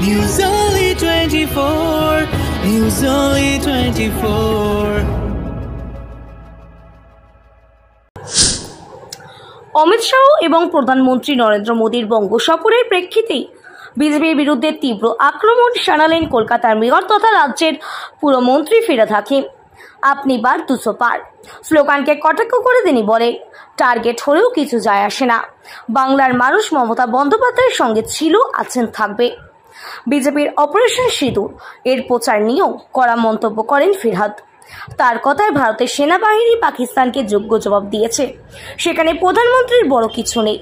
News Only 24. News Only 24. Amit Shah এবং প্রধানমন্ত্রী নরেন্দ্র মোদীর বঙ্গ সফরের প্রেক্ষিতেই বিজেপির বিরুদ্ধে তীব্র আক্রমণ শানালেন কলকাতার মেয়র তথা রাজ্যের পুরমন্ত্রী ফিরহাদ হাকিম। আপনি বার 200 পার স্লোগানকে কটাক্ষ করে তিনি বলেন, টার্গেট হলেও কিছু যায় আসে না। বাংলার মানুষ মমতা বন্দ্যোপাধ্যায়ের সঙ্গে ছিল, আছেন, থাকবে। বিজেপির অপারেশন সিঁদুর এর প্রচার নিয়েও কড়া মন্তব্য করেন ফিরহাদ। তার কথায় ভারতের সেনাবাহিনী পাকিস্তানকে যোগ্য জবাব দিয়েছে। সেখানে প্রধানমন্ত্রীর বড় কিছু নেই,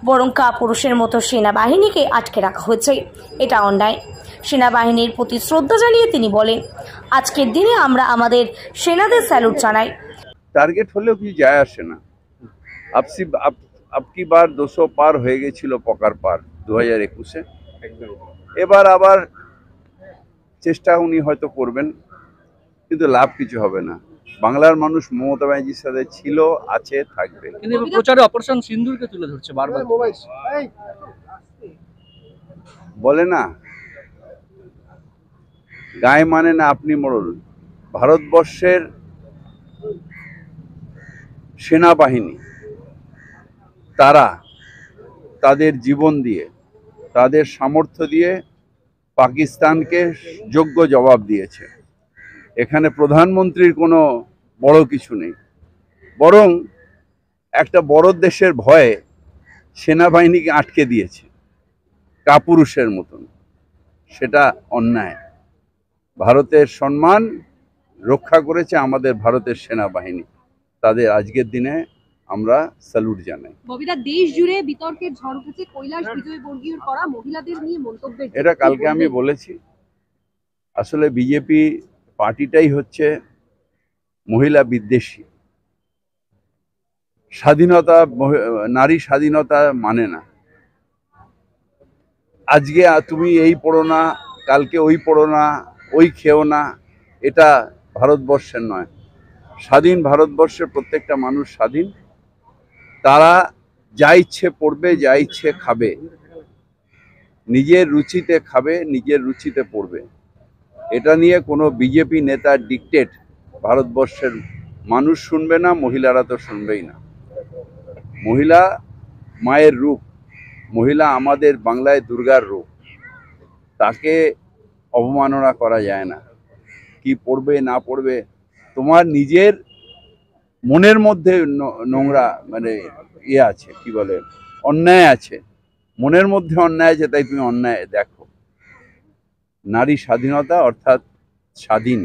বরং কাপুরুষের মতো সেনাবাহিনীকে আটকে রাখা হয়েছে। এটা অন্যায়। সেনাবাহিনীর প্রতি শ্রদ্ধা জানিয়ে তিনি বলেন, আজকের দিনে আমরা আমাদের সেনাদের স্যালুট জানাই। টার্গেট হলেও কি যায় আসে না। আপকি বার 200 পার হয়ে গেছিল পকার পার 2021-এ। এবার আবার চেষ্টা উনি হয়তো করবেন, কিন্তু লাভ কিছু হবে না। বাংলার মানুষ মমতা ব্যানার্জির সাথে ছিল, আছে, থাকবে। কিন্তু প্রচারে অপারেশন সিন্দুরকে তুলে ধরছে বারবার। বলে না, গায়ে মানে না আপনি মোড়ল। ভারতবর্ষের সেনাবাহিনী তারা তাদের জীবন দিয়ে, তাদের সামর্থ্য দিয়ে পাকিস্তানকে যোগ্য জবাব দিয়েছে। এখানে প্রধানমন্ত্রীর কোনো বড় কিছু নেই, বরং একটা বড় দেশের ভয়ে সেনাবাহিনীকে আটকে দিয়েছে কাপুরুষের মতন। সেটা অন্যায়। ভারতের সম্মান রক্ষা করেছে আমাদের ভারতের সেনাবাহিনী। তাদের আজকের দিনে আমরা স্যালুট জানাই। ববিদা, দেশ জুড়ে বিতর্কের ঝড় উঠেছে কৈলাস বিজয়বর্গীয়র করা মহিলাদের নিয়ে মন্তব্যের। এটা কালকে আমি বলেছি, আসলে বিজেপি পার্টিটাই হচ্ছে মহিলা বিদ্বেষী। স্বাধীনতা, নারী স্বাধীনতা মানে না। আজকে তুমি এই পড়ো না, কালকে ওই পড়ো না, ওই খেও না, এটা ভারতবর্ষের নয়। স্বাধীন ভারতবর্ষের প্রত্যেকটা মানুষ স্বাধীন। তারা যা ইচ্ছে পড়বে, যা ইচ্ছে খাবে, নিজের রুচিতে খাবে, নিজের রুচিতে পড়বে। এটা নিয়ে কোনো বিজেপি নেতার ডিকটেট ভারতবর্ষের মানুষ শুনবে না, মহিলারা তো শুনবেই না। মহিলা মায়ের রূপ, মহিলা আমাদের বাংলায় দুর্গার রূপ। তাকে অবমাননা করা যায় না। কি পড়বে না পড়বে, তোমার নিজের মনের মধ্যে নোংরা মানে আছে, কি বলে, অন্যায় আছে, মনের মধ্যে অন্যায় আছে, তাই তুমি অন্যায় দেখো। নারী স্বাধীনতা অর্থাৎ স্বাধীন।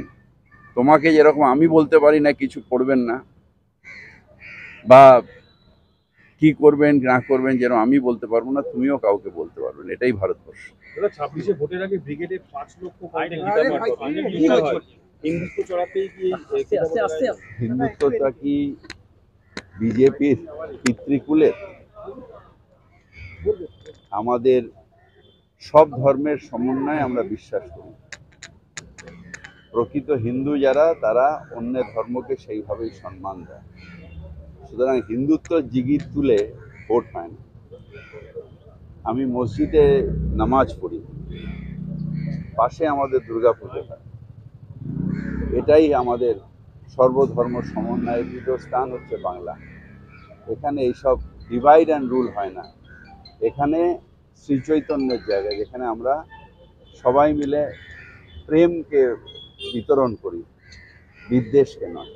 তোমাকে যেরকম আমি বলতে পারি না কিছু করবেন না বা কি করবেন না করবেন, যেন আমি বলতে পারবো না, তুমিও কাউকে বলতে পারবে না। এটাই ভারতবর্ষ। 26-এ ভোটের আগে ব্রিগেডে 5 লক্ষ হিন্দুত্বটা কি বিজেপির পিতৃকুলের? আমাদের সব ধর্মের সমন্বয়ে আমরা বিশ্বাস করি। প্রকৃত হিন্দু যারা, তারা অন্য ধর্মকে সেইভাবেই সম্মান দেয়। সুতরাং হিন্দুত্ব জিগির তুলে ভোট হয় না। আমি মসজিদে নামাজ পড়ি, পাশে আমাদের দুর্গাপুজো হয়। এটাই আমাদের সর্বধর্ম সমন্বয়ের পীঠস্থান হচ্ছে বাংলা। এখানে এইসব ডিভাইড অ্যান্ড রুল হয় না। এখানে শ্রী চৈতন্যের জায়গা, যেখানে আমরা সবাই মিলে প্রেমকে বিতরণ করি, বিদ্বেষকে নয়।